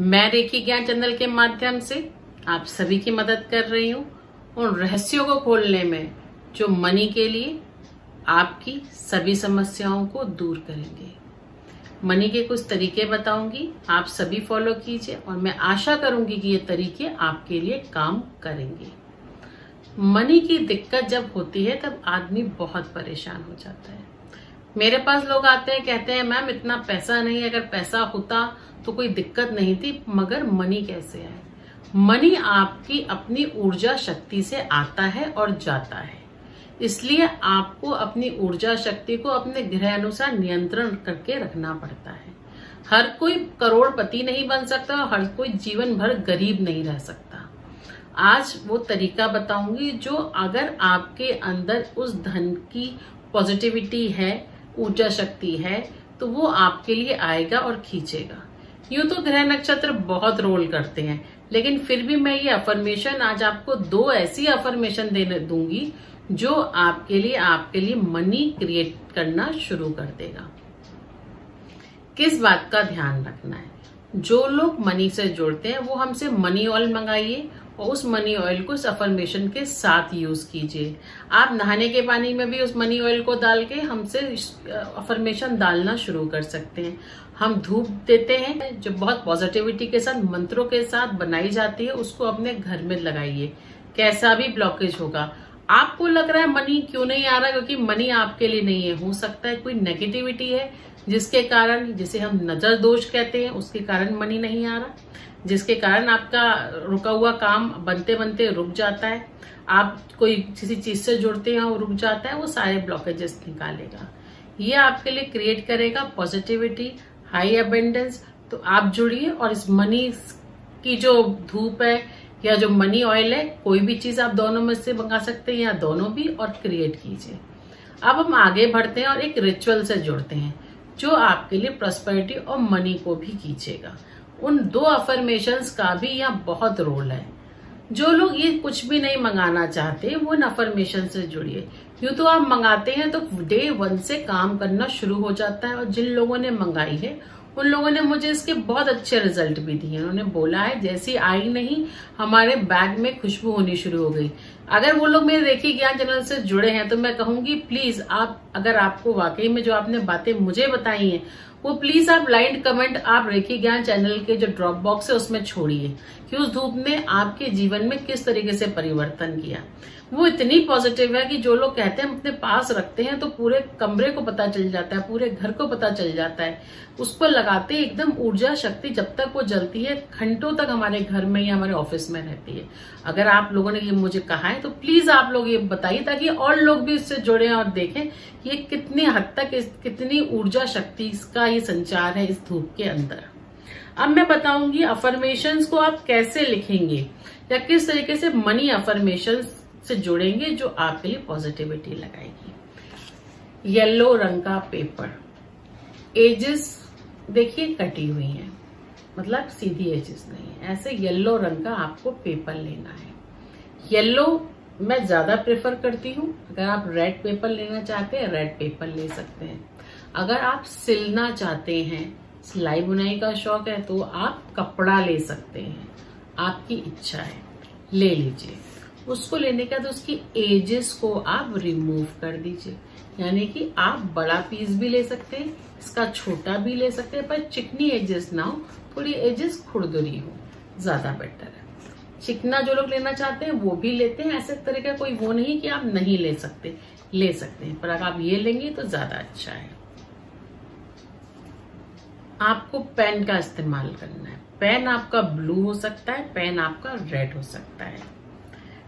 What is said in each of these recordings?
मैं रेखी ज्ञान चैनल के माध्यम से आप सभी की मदद कर रही हूँ उन रहस्यों को खोलने में जो मनी के लिए आपकी सभी समस्याओं को दूर करेंगे। मनी के कुछ तरीके बताऊंगी, आप सभी फॉलो कीजिए और मैं आशा करूंगी कि ये तरीके आपके लिए काम करेंगे। मनी की दिक्कत जब होती है तब आदमी बहुत परेशान हो जाता है। मेरे पास लोग आते हैं, कहते हैं मैम इतना पैसा नहीं, अगर पैसा होता तो कोई दिक्कत नहीं थी, मगर मनी कैसे आए। मनी आपकी अपनी ऊर्जा शक्ति से आता है और जाता है, इसलिए आपको अपनी ऊर्जा शक्ति को अपने ग्रह अनुसार नियंत्रण करके रखना पड़ता है। हर कोई करोड़पति नहीं बन सकता और हर कोई जीवन भर गरीब नहीं रह सकता। आज वो तरीका बताऊंगी जो अगर आपके अंदर उस धन की पॉजिटिविटी है, ऊर्जा शक्ति है, तो वो आपके लिए आएगा और खींचेगा। यूं तो ग्रह नक्षत्र बहुत रोल करते हैं, लेकिन फिर भी मैं ये अफर्मेशन आज आपको 2 ऐसी अफर्मेशन देने दूंगी जो आपके लिए मनी क्रिएट करना शुरू कर देगा। किस बात का ध्यान रखना है, जो लोग मनी से जुड़ते हैं वो हमसे मनी ऑयल मंगाइए और उस मनी ऑयल को इस अफर्मेशन के साथ यूज कीजिए। आप नहाने के पानी में भी उस मनी ऑयल को डाल के हमसे अफर्मेशन डालना शुरू कर सकते हैं। हम धूप देते हैं जो बहुत पॉजिटिविटी के साथ मंत्रों के साथ बनाई जाती है, उसको अपने घर में लगाइए। कैसा भी ब्लॉकेज होगा, आपको लग रहा है मनी क्यों नहीं आ रहा, क्योंकि मनी आपके लिए नहीं है, हो सकता है कोई नेगेटिविटी है जिसके कारण, जिसे हम नजर दोष कहते हैं, उसके कारण मनी नहीं आ रहा, जिसके कारण आपका रुका हुआ काम बनते बनते रुक जाता है, आप कोई किसी चीज से जुड़ते हैं वो रुक जाता है, वो सारे ब्लॉकेजेस निकालेगा। ये आपके लिए क्रिएट करेगा पॉजिटिविटी, हाई अबेंडेंस। तो आप जुड़िए और इस मनी की जो धूप है या जो मनी ऑयल है, कोई भी चीज आप दोनों में से मंगा सकते हैं या दोनों भी, और क्रिएट कीजिए। अब हम आगे बढ़ते हैं और एक रिचुअल से जुड़ते हैं जो आपके लिए प्रॉस्पेरिटी और मनी को भी खींचेगा। उन 2 अफर्मेशंस का भी यहाँ बहुत रोल है। जो लोग ये कुछ भी नहीं मंगाना चाहते वो इन अफर्मेशन से जुड़िए। यूं तो आप मंगाते हैं तो डे 1 से काम करना शुरू हो जाता है, और जिन लोगों ने मंगाई है उन लोगों ने मुझे इसके बहुत अच्छे रिजल्ट भी दिए। उन्होंने बोला है जैसी आई नहीं, हमारे बैग में खुशबू होनी शुरू हो गई। अगर वो लोग मेरे रेखी ज्ञान चैनल से जुड़े हैं तो मैं कहूंगी प्लीज आप, अगर आपको वाकई में जो आपने बातें मुझे बताई हैं वो प्लीज आप लाइक कमेंट आप रेखी ज्ञान चैनल के जो ड्रॉप बॉक्स है उसमें छोड़िए कि उस धूप ने आपके जीवन में किस तरीके से परिवर्तन किया। वो इतनी पॉजिटिव है कि जो लोग कहते हैं हम अपने पास रखते हैं तो पूरे कमरे को पता चल जाता है, पूरे घर को पता चल जाता है। उसको लगाते एकदम ऊर्जा शक्ति जब तक वो जलती है घंटों तक हमारे घर में या हमारे ऑफिस में रहती है। अगर आप लोगों ने ये मुझे कहा है तो प्लीज आप लोग ये बताइए ताकि और लोग भी इससे जुड़े और देखें ये कितनी हद तक कितनी ऊर्जा शक्ति इसका ये संचार है इस धूप के अंदर। अब मैं बताऊंगी अफर्मेशंस को आप कैसे लिखेंगे या किस तरीके से मनी अफर्मेशंस से जुड़ेंगे जो आपके लिए पॉजिटिविटी लगाएगी। येलो रंग का पेपर, एजेस देखिए कटी हुई हैं, मतलब सीधी एजेस नहीं है, ऐसे येलो रंग का आपको पेपर लेना है। येलो मैं ज्यादा प्रेफर करती हूँ। अगर आप रेड पेपर लेना चाहते हैं रेड पेपर ले सकते हैं। अगर आप सिलना चाहते हैं, सिलाई बुनाई का शौक है तो आप कपड़ा ले सकते हैं, आपकी इच्छा है, ले लीजिए। उसको लेने के बाद उसकी एजेस को आप रिमूव कर दीजिए, यानी कि आप बड़ा पीस भी ले सकते हैं, इसका छोटा भी ले सकते हैं, पर चिकनी एजेस ना हो, थोड़ी एजेस खुरदुरी हो, ज्यादा बेटर है। चिकना जो लोग लेना चाहते हैं वो भी लेते हैं, ऐसे तरह का कोई वो नहीं कि आप नहीं ले सकते, ले सकते हैं, पर अगर आप ये लेंगे तो ज्यादा अच्छा है। आपको पेन का इस्तेमाल करना है। पेन आपका ब्लू हो सकता है, पेन आपका रेड हो सकता है।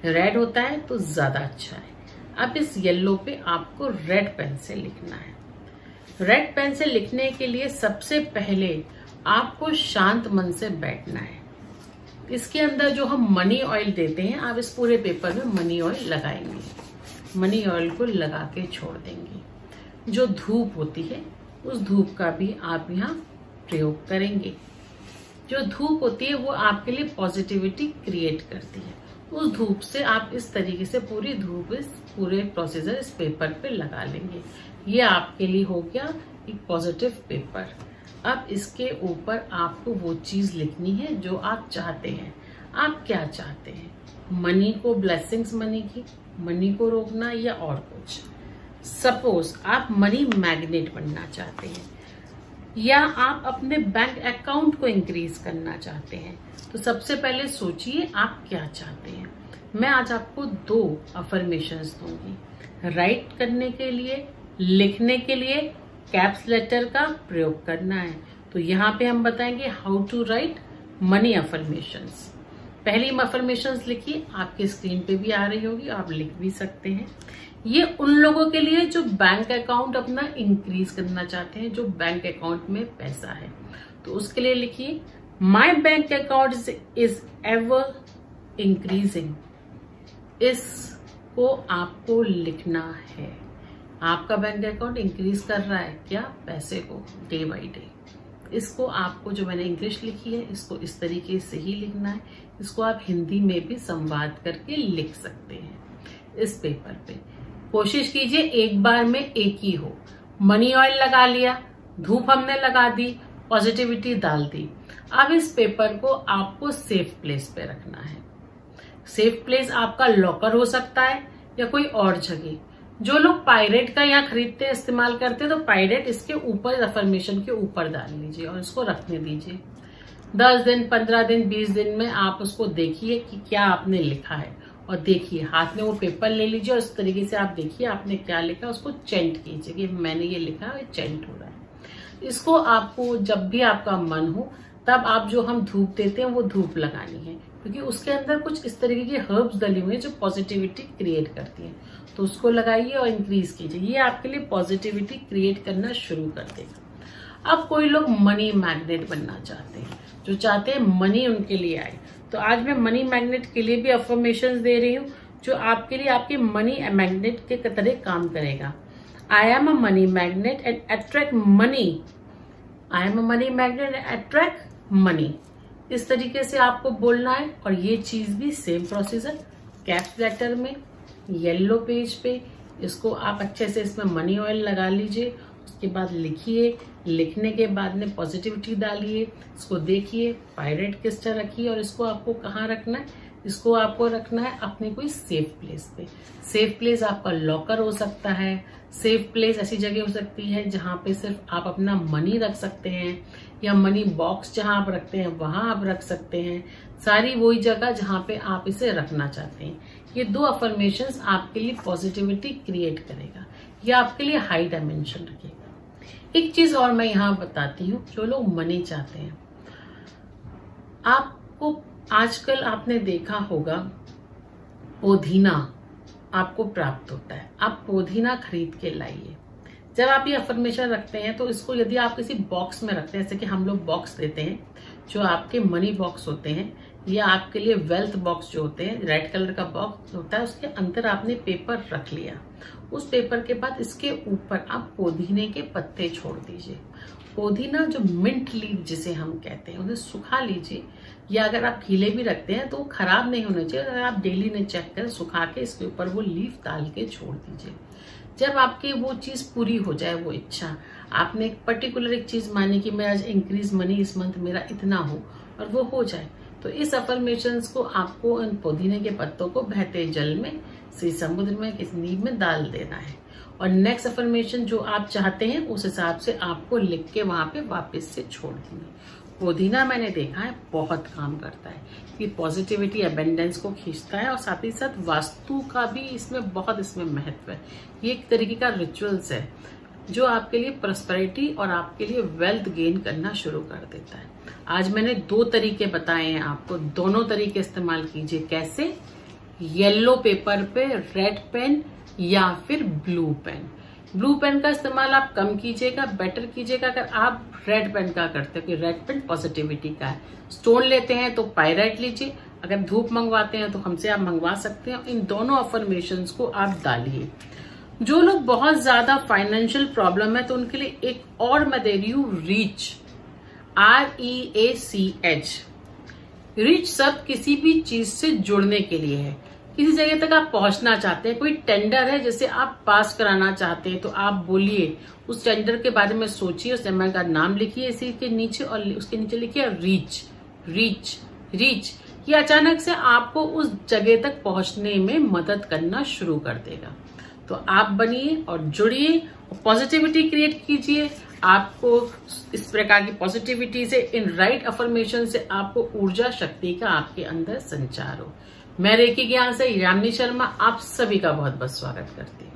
रेड होता है तो ज्यादा अच्छा है। अब इस येलो पे आपको रेड पेन से लिखना है। रेड पेन से लिखने के लिए सबसे पहले आपको शांत मन से बैठना है। इसके अंदर जो हम मनी ऑयल देते हैं, आप इस पूरे पेपर में मनी ऑयल लगाएंगे। मनी ऑयल को लगा के छोड़ देंगे। जो धूप होती है उस धूप का भी आप यहाँ प्रयोग करेंगे। जो धूप होती है वो आपके लिए पॉजिटिविटी क्रिएट करती है। उस धूप से आप इस तरीके से पूरी धूप इस पूरे प्रोसीजर इस पेपर पे लगा लेंगे। ये आपके लिए हो गया एक पॉजिटिव पेपर। अब इसके ऊपर आपको वो चीज लिखनी है जो आप चाहते हैं। आप क्या चाहते हैं? मनी को, ब्लेसिंग्स मनी की, मनी को रोकना या और कुछ। सपोज आप मनी मैग्नेट बनना चाहते हैं या आप अपने बैंक अकाउंट को इंक्रीज करना चाहते हैं, तो सबसे पहले सोचिए आप क्या चाहते हैं। मैं आज आपको 2 अफर्मेशंस दूंगी। राइट करने के लिए, लिखने के लिए कैप्स लेटर का प्रयोग करना है। तो यहाँ पे हम बताएंगे how to write money affirmations. पहली अफर्मेशंस लिखिए, आपकी स्क्रीन पे भी आ रही होगी, आप लिख भी सकते हैं। ये उन लोगों के लिए जो बैंक अकाउंट अपना इंक्रीज करना चाहते हैं, जो बैंक अकाउंट में पैसा है। तो उसके लिए लिखिए, my bank account is ever increasing. इसको आपको लिखना है। आपका बैंक अकाउंट इंक्रीज कर रहा है क्या? पैसे को डे बाय डे। इसको आपको, जो मैंने इंग्लिश लिखी है, इसको इस तरीके से ही लिखना है। इसको आप हिंदी में भी संवाद करके लिख सकते हैं इस पेपर पे। कोशिश कीजिए एक बार में एक ही हो। मनी ऑयल लगा लिया, धूप हमने लगा दी, पॉजिटिविटी डाल दी। अब इस पेपर को आपको सेफ प्लेस पे रखना है। सेफ प्लेस आपका लॉकर हो सकता है या कोई और जगह। जो लोग पायरेट का यहाँ खरीदते इस्तेमाल करते हैं, तो पायरेट इसके ऊपर, अफर्मेशन के ऊपर डाल लीजिए और इसको रखने दीजिए। 10 दिन, 15 दिन, 20 दिन में आप उसको देखिए कि क्या आपने लिखा है। और देखिए, हाथ में वो पेपर ले लीजिए और इस तरीके से आप देखिए आपने क्या लिखा, उसको चेंट कीजिए कि मैंने ये लिखा है, चेंट हो रहा है। इसको आपको जब भी आपका मन हो, तब आप, जो हम धूप देते हैं, वो धूप लगानी है, क्योंकि उसके अंदर कुछ इस तरीके के हर्ब्स डले हुए हैं जो पॉजिटिविटी क्रिएट करती हैं। तो उसको लगाइए और इंक्रीज कीजिए। ये आपके लिए पॉजिटिविटी क्रिएट करना शुरू कर देगा। अब कोई लोग मनी मैग्नेट बनना चाहते हैं, जो चाहते हैं मनी उनके लिए आए, तो आज मैं मनी मैग्नेट के लिए भी अफर्मेशंस दे रही हूँ, जो आपके लिए आपके मनी मैग्नेट के तरह काम करेगा। I am a money magnet and attract money. I am a money magnet and attract money. इस तरीके से आपको बोलना है। और ये चीज भी सेम प्रोसीजर, कैप्स लेटर में, येलो पेज पे, इसको आप अच्छे से इसमें मनी ऑयल लगा लीजिए। उसके बाद लिखिए, लिखने के बाद में पॉजिटिविटी डालिए, इसको देखिए, पायरेट क्रिस्टल रखिए। और इसको आपको कहाँ रखना है? इसको आपको रखना है अपने कोई सेफ प्लेस पे। सेफ प्लेस आपका लॉकर हो सकता है। सेफ प्लेस ऐसी जगह हो सकती है जहां पे सिर्फ आप अपना मनी रख सकते हैं, या मनी बॉक्स जहां आप रखते हैं वहां आप रख सकते हैं। सारी वही जगह जहां पे आप इसे रखना चाहते हैं। ये 2 अफर्मेशंस आपके लिए पॉजिटिविटी क्रिएट करेगा। ये आपके लिए हाई डायमेंशन रखेगा। एक चीज और मैं यहाँ बताती हूँ, जो लोग मनी चाहते हैं, आपको आजकल आपने देखा होगा पुदीना आपको प्राप्त होता है। आप पुदीना खरीद के लाइए। जब आप ये अफर्मेशन रखते हैं, तो इसको यदि आप किसी बॉक्स में रखते हैं, जैसे कि हम लोग बॉक्स देते हैं, जो आपके मनी बॉक्स होते हैं, या आपके लिए वेल्थ बॉक्स जो होते हैं, रेड कलर का बॉक्स होता है, उसके अंदर आपने पेपर रख लिया। उस पेपर के बाद इसके ऊपर आप पुदीने के पत्ते छोड़ दीजिए। पुदीना, जो मिंट लीफ जिसे हम कहते हैं, उन्हें सुखा लीजिए, या अगर आप गीले भी रखते हैं तो वो खराब नहीं होने चाहिए। अगर आप डेली ने चेक कर सुखा के इसके ऊपर वो लीफ डाल के छोड़ दीजिए। जब आपकी वो चीज पूरी हो जाए, वो इच्छा, आपने एक पर्टिकुलर एक चीज मानी कि मैं आज इंक्रीज मनी इस मंथ मेरा इतना हो, और वो हो जाए, तो इस अफर्मेशंस को आपको इन पुदीने के पत्तों को बहते जल में, किसी समुद्र में, किसी नीब में डाल देना है। और नेक्स्ट अफर्मेशन जो आप चाहते हैं उस हिसाब से आपको लिख के वहां पे वापस से छोड़ देंगे। पुदीना मैंने देखा है बहुत काम करता है, कि पॉजिटिविटी, अबेंडेंस को खींचता है, और साथ ही साथ वास्तु का भी इसमें बहुत महत्व है। ये एक तरीके का रिचुअल्स है जो आपके लिए प्रॉस्पेरिटी और आपके लिए वेल्थ गेन करना शुरू कर देता है। आज मैंने 2 तरीके बताए हैं आपको, दोनों तरीके इस्तेमाल कीजिए। कैसे? येलो पेपर पे रेड पेन या फिर ब्लू पेन। ब्लू पेन का इस्तेमाल आप कम कीजिएगा, बेटर कीजिएगा अगर आप रेड पेन का करते हो, कि रेड पेन पॉजिटिविटी का है। स्टोन लेते हैं तो पायरेट लीजिए, अगर धूप मंगवाते हैं तो हमसे आप मंगवा सकते हैं। इन दोनों अफर्मेशंस को आप डालिए। जो लोग बहुत ज्यादा फाइनेंशियल प्रॉब्लम है, तो उनके लिए एक और मैं दे रही हूँ, रीच, REACH। रीच शब्द किसी भी चीज से जुड़ने के लिए है। किसी जगह तक आप पहुंचना चाहते हैं, कोई टेंडर है जिसे आप पास कराना चाहते हैं, तो आप बोलिए, उस टेंडर के बारे में सोचिए, उस एमएल का नाम लिखिए इसी के नीचे और उसके नीचे लिखिए रीच रीच रीच। ये अचानक से आपको उस जगह तक पहुंचने में मदद करना शुरू कर देगा। तो आप बनिए और जुड़िए और पॉजिटिविटी क्रिएट कीजिए। आपको इस प्रकार की पॉजिटिविटी से, इन राइट अफर्मेशन से आपको ऊर्जा शक्ति का आपके अंदर संचार हो। मैं रेकी ज्ञान से यामिनी शर्मा आप सभी का बहुत बहुत स्वागत करती हूँ।